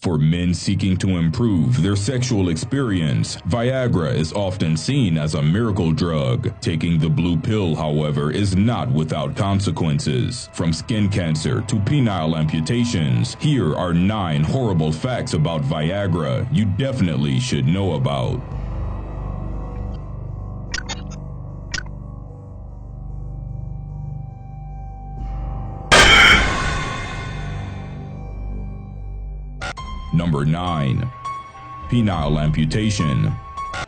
For men seeking to improve their sexual experience, Viagra is often seen as a miracle drug. Taking the blue pill, however, is not without consequences. From skin cancer to penile amputations, here are 9 horrible facts about Viagra you definitely should know about. Number 9. Penile amputation.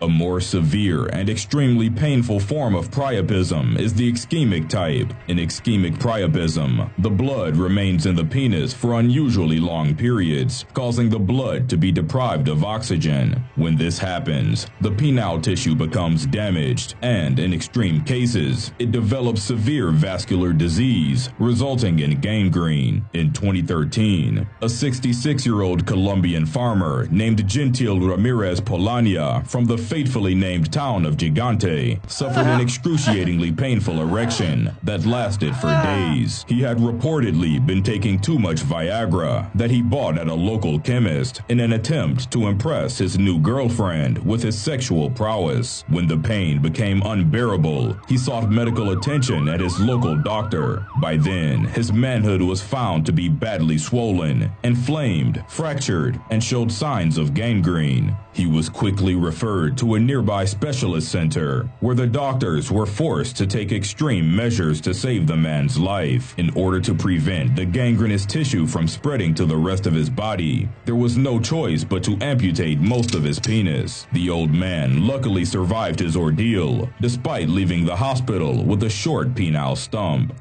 A more severe and extremely painful form of priapism is the ischemic type. In ischemic priapism, the blood remains in the penis for unusually long periods, causing the blood to be deprived of oxygen. When this happens, the penile tissue becomes damaged, and in extreme cases, it develops severe vascular disease, resulting in gangrene. In 2013, a 66-year-old Colombian farmer named Gentil Ramirez Polania from the fatefully named town of Gigante suffered an excruciatingly painful erection that lasted for days. He had reportedly been taking too much Viagra that he bought at a local chemist in an attempt to impress his new girlfriend with his sexual prowess. When the pain became unbearable, he sought medical attention at his local doctor. By then, his manhood was found to be badly swollen, inflamed, fractured, and showed signs of gangrene. He was quickly referred to a nearby specialist center, where the doctors were forced to take extreme measures to save the man's life. In order to prevent the gangrenous tissue from spreading to the rest of his body, there was no choice but to amputate most of his penis. The old man luckily survived his ordeal, despite leaving the hospital with a short penile stump.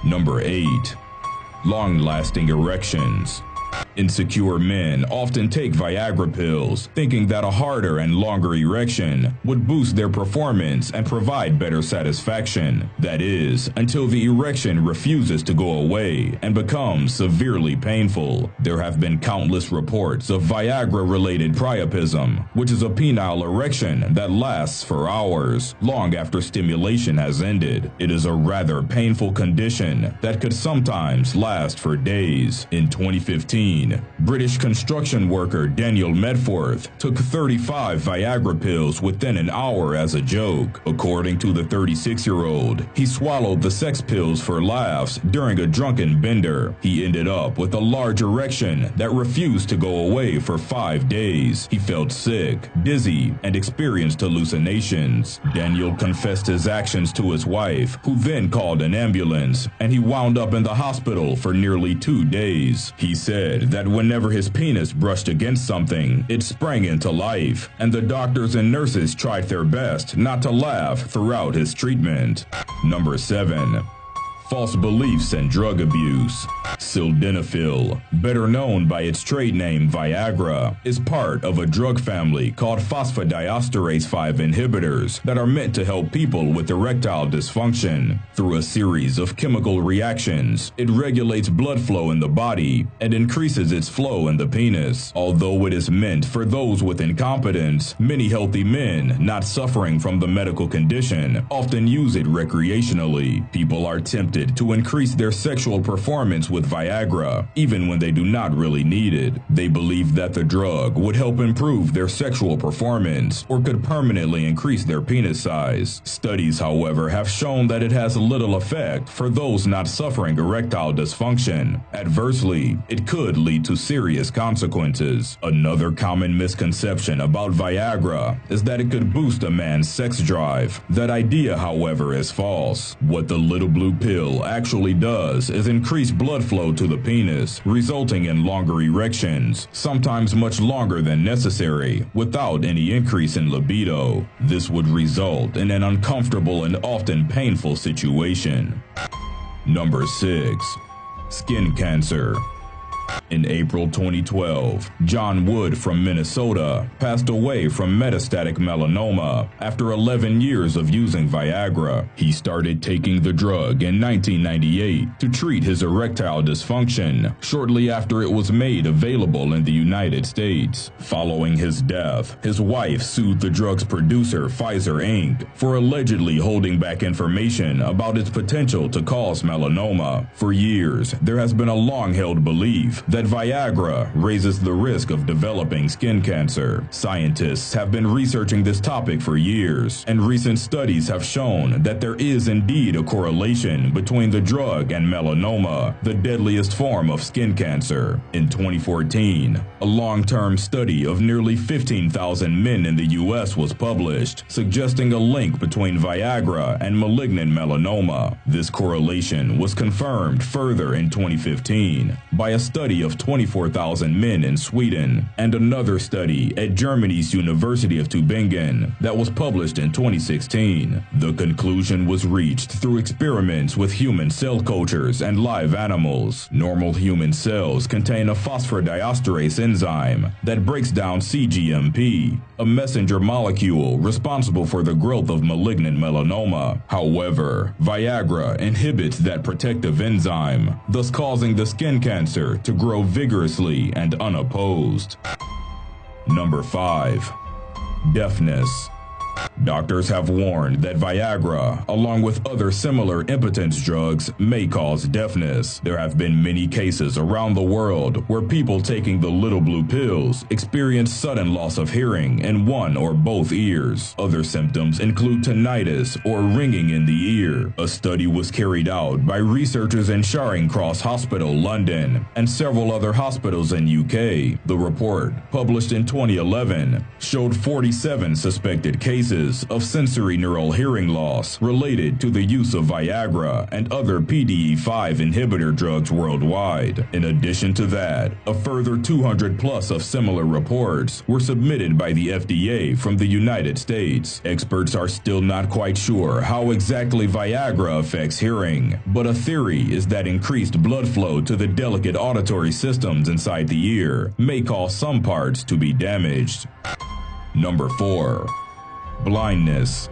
Number 8. Long-lasting erections. Insecure men often take Viagra pills, thinking that a harder and longer erection would boost their performance and provide better satisfaction. That is, until the erection refuses to go away and becomes severely painful. There have been countless reports of Viagra-related priapism, which is a penile erection that lasts for hours, long after stimulation has ended. It is a rather painful condition that could sometimes last for days. In 2015, British construction worker Daniel Medforth took 35 Viagra pills within an hour as a joke. According to the 36-year-old, he swallowed the sex pills for laughs during a drunken bender. He ended up with a large erection that refused to go away for 5 days. He felt sick, dizzy, and experienced hallucinations. Daniel confessed his actions to his wife, who then called an ambulance, and he wound up in the hospital for nearly 2 days. He said that whenever his penis brushed against something, it sprang into life, and the doctors and nurses tried their best not to laugh throughout his treatment. Number 7. False beliefs and drug abuse. Sildenafil, better known by its trade name Viagra, is part of a drug family called phosphodiesterase 5 inhibitors that are meant to help people with erectile dysfunction. Through a series of chemical reactions, it regulates blood flow in the body and increases its flow in the penis. Although it is meant for those with incompetence, many healthy men not suffering from the medical condition often use it recreationally. People are tempted to increase their sexual performance with Viagra, even when they do not really need it. They believe that the drug would help improve their sexual performance or could permanently increase their penis size. Studies, however, have shown that it has little effect for those not suffering erectile dysfunction. Adversely, it could lead to serious consequences. Another common misconception about Viagra is that it could boost a man's sex drive. That idea, however, is false. What the little blue pill actually does is increase blood flow to the penis, resulting in longer erections, sometimes much longer than necessary, without any increase in libido. This would result in an uncomfortable and often painful situation. Number 6. Skin cancer. In April 2012, John Wood from Minnesota passed away from metastatic melanoma after 11 years of using Viagra. He started taking the drug in 1998 to treat his erectile dysfunction shortly after it was made available in the United States. Following his death, his wife sued the drug's producer, Pfizer Inc., for allegedly holding back information about its potential to cause melanoma. For years, there has been a long-held belief believe that Viagra raises the risk of developing skin cancer. Scientists have been researching this topic for years, and recent studies have shown that there is indeed a correlation between the drug and melanoma, the deadliest form of skin cancer. In 2014, a long-term study of nearly 15,000 men in the U.S. was published, suggesting a link between Viagra and malignant melanoma. This correlation was confirmed further in 2015 by a study of 24,000 men in Sweden and another study at Germany's University of Tübingen that was published in 2016. The conclusion was reached through experiments with human cell cultures and live animals. Normal human cells contain a phosphodiesterase enzyme that breaks down cGMP, a messenger molecule responsible for the growth of malignant melanoma. However, Viagra inhibits that protective enzyme, thus causing the skin cancer to grow vigorously and unopposed. Number 5. Deafness. Doctors have warned that Viagra, along with other similar impotence drugs, may cause deafness. There have been many cases around the world where people taking the little blue pills experience sudden loss of hearing in one or both ears. Other symptoms include tinnitus or ringing in the ear. A study was carried out by researchers in Charing Cross Hospital, London, and several other hospitals in UK. The report, published in 2011, showed 47 suspected cases of sensory neural hearing loss related to the use of Viagra and other PDE5 inhibitor drugs worldwide. In addition to that, a further 200 plus of similar reports were submitted by the FDA from the United States. Experts are still not quite sure how exactly Viagra affects hearing, but a theory is that increased blood flow to the delicate auditory systems inside the ear may cause some parts to be damaged. Number 4. Blindness.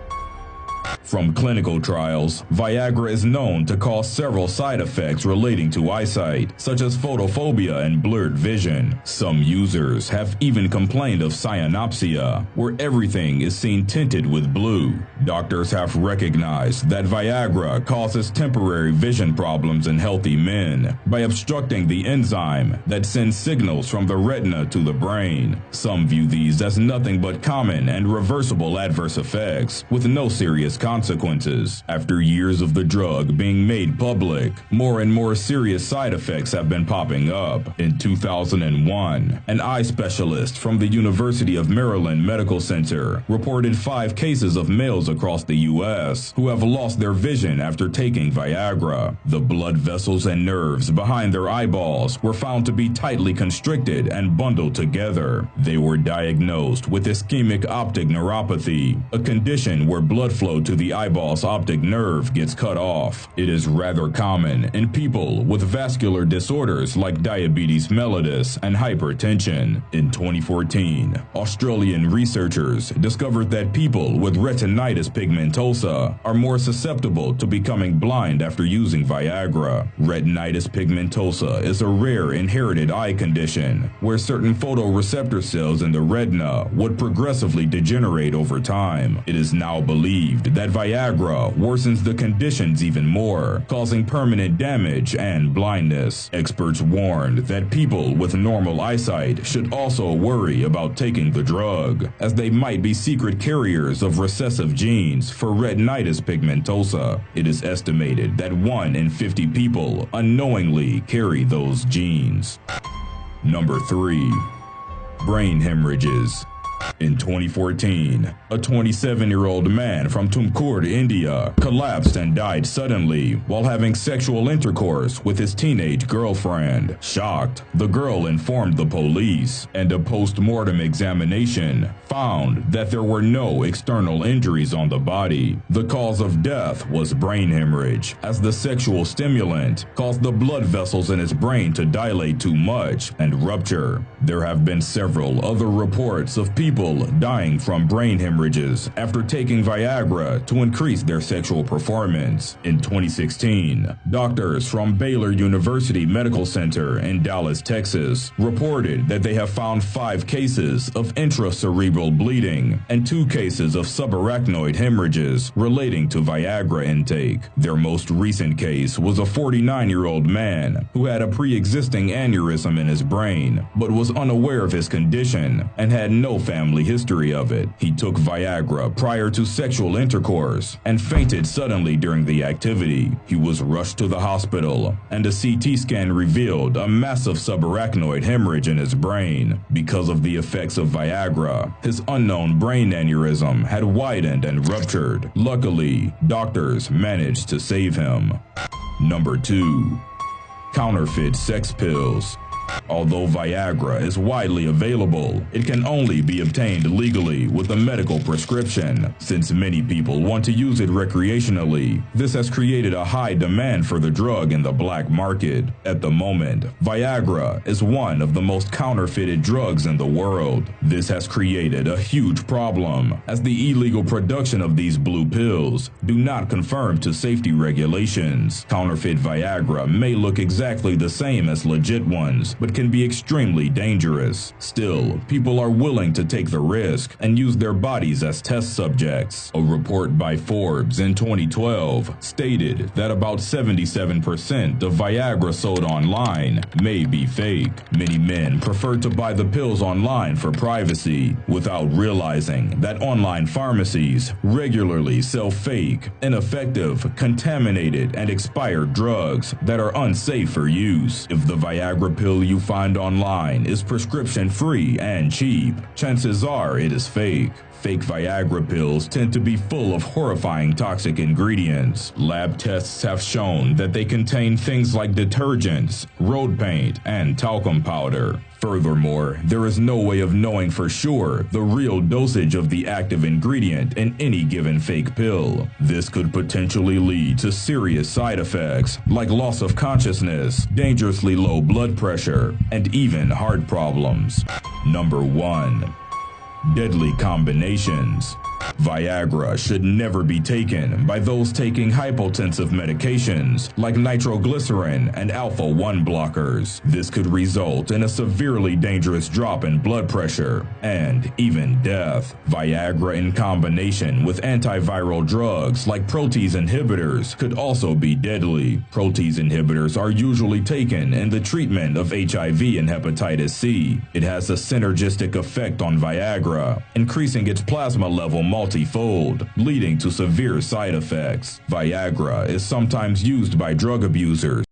From clinical trials, Viagra is known to cause several side effects relating to eyesight, such as photophobia and blurred vision. Some users have even complained of cyanopsia, where everything is seen tinted with blue. Doctors have recognized that Viagra causes temporary vision problems in healthy men by obstructing the enzyme that sends signals from the retina to the brain. Some view these as nothing but common and reversible adverse effects, with no serious consequences. After years of the drug being made public, more and more serious side effects have been popping up. In 2001, an eye specialist from the University of Maryland Medical Center reported 5 cases of males across the U.S. who have lost their vision after taking Viagra. The blood vessels and nerves behind their eyeballs were found to be tightly constricted and bundled together. They were diagnosed with ischemic optic neuropathy, a condition where blood flow to the eyeball's optic nerve gets cut off. It is rather common in people with vascular disorders like diabetes mellitus and hypertension. In 2014, Australian researchers discovered that people with retinitis pigmentosa are more susceptible to becoming blind after using Viagra. Retinitis pigmentosa is a rare inherited eye condition where certain photoreceptor cells in the retina would progressively degenerate over time. It is now believed that Viagra worsens the conditions even more, causing permanent damage and blindness. Experts warned that people with normal eyesight should also worry about taking the drug, as they might be secret carriers of recessive genes for retinitis pigmentosa. It is estimated that 1 in 50 people unknowingly carry those genes. Number 3. Brain hemorrhages. In 2014, a 27-year-old man from Tumkur, India, collapsed and died suddenly while having sexual intercourse with his teenage girlfriend. Shocked, the girl informed the police, and a post-mortem examination found that there were no external injuries on the body. The cause of death was brain hemorrhage, as the sexual stimulant caused the blood vessels in his brain to dilate too much and rupture. There have been several other reports of people people dying from brain hemorrhages after taking Viagra to increase their sexual performance. In 2016, doctors from Baylor University Medical Center in Dallas, Texas, reported that they have found 5 cases of intracerebral bleeding and 2 cases of subarachnoid hemorrhages relating to Viagra intake. Their most recent case was a 49-year-old man who had a pre-existing aneurysm in his brain, but was unaware of his condition and had no family history of it. He took Viagra prior to sexual intercourse and fainted suddenly during the activity. He was rushed to the hospital, and a CT scan revealed a massive subarachnoid hemorrhage in his brain. Because of the effects of Viagra, his unknown brain aneurysm had widened and ruptured. Luckily, doctors managed to save him. Number 2. Counterfeit sex pills. Although Viagra is widely available, it can only be obtained legally with a medical prescription. Since many people want to use it recreationally, this has created a high demand for the drug in the black market. At the moment, Viagra is one of the most counterfeited drugs in the world. This has created a huge problem, as the illegal production of these blue pills do not conform to safety regulations. Counterfeit Viagra may look exactly the same as legit ones, but can be extremely dangerous. Still, people are willing to take the risk and use their bodies as test subjects. A report by Forbes in 2012 stated that about 77% of Viagra sold online may be fake. Many men prefer to buy the pills online for privacy, without realizing that online pharmacies regularly sell fake, ineffective, contaminated, and expired drugs that are unsafe for use. If the Viagra pill you find online is prescription-free and cheap, chances are it is fake. Fake Viagra pills tend to be full of horrifying toxic ingredients. Lab tests have shown that they contain things like detergents, road paint, and talcum powder. Furthermore, there is no way of knowing for sure the real dosage of the active ingredient in any given fake pill. This could potentially lead to serious side effects like loss of consciousness, dangerously low blood pressure, and even heart problems. Number 1. Deadly combinations. Viagra should never be taken by those taking hypotensive medications like nitroglycerin and alpha-1 blockers. This could result in a severely dangerous drop in blood pressure and even death. Viagra in combination with antiviral drugs like protease inhibitors could also be deadly. Protease inhibitors are usually taken in the treatment of HIV and hepatitis C. It has a synergistic effect on Viagra, increasing its plasma level multifold, leading to severe side effects. Viagra is sometimes used by drug abusers